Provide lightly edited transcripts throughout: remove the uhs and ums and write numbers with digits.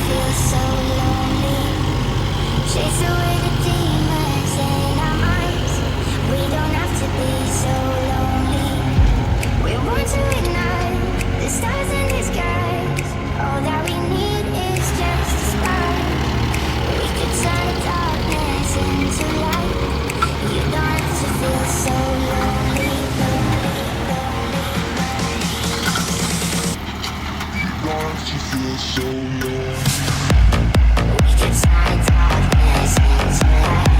feel so lonely. Chase away the demons in our minds. We don't have to be so lonely. We're born to ignite the stars in the skies. All that we need is just a spark. We could turn darkness into light. You don't have to feel so lonely. You feel so low. We could turn darkness into light.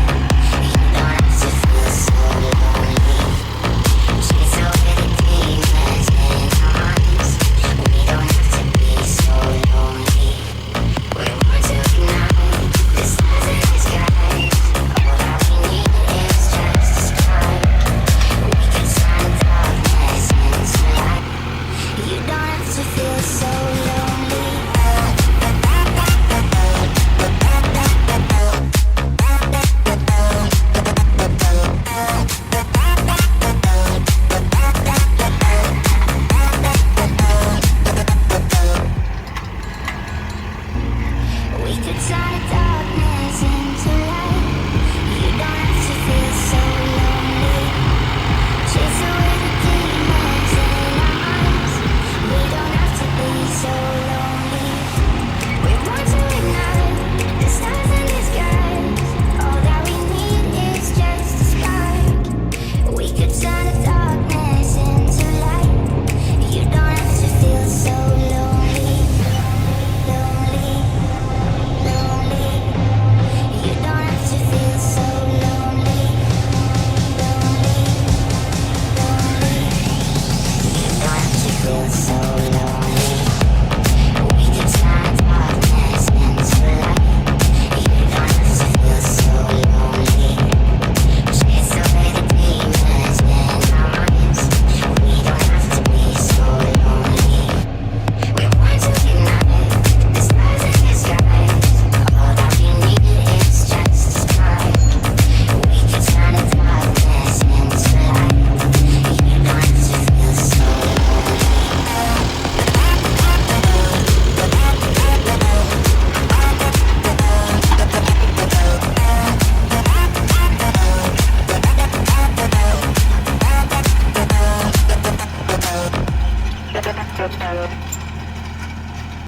You don't have to feel so lonely. Chase away the demons in our minds. We don't have to be so lonely. We're born to ignite the stars in the skies. All that we need is just a spark. We could turn darkness into light. You don't have to feel so lonely. We could turn darkness into light. You don't have to feel so lonely. Chase away the demons in our minds. We don't have to be so lonely. We're born to ignite the stars in the skies. All that we need is just a spark. We could turn darkness into light. You don't have to feel so lonely. Lonely. Lonely, you don't have to feel so lonely. Lonely, lonely, you don't have to feel so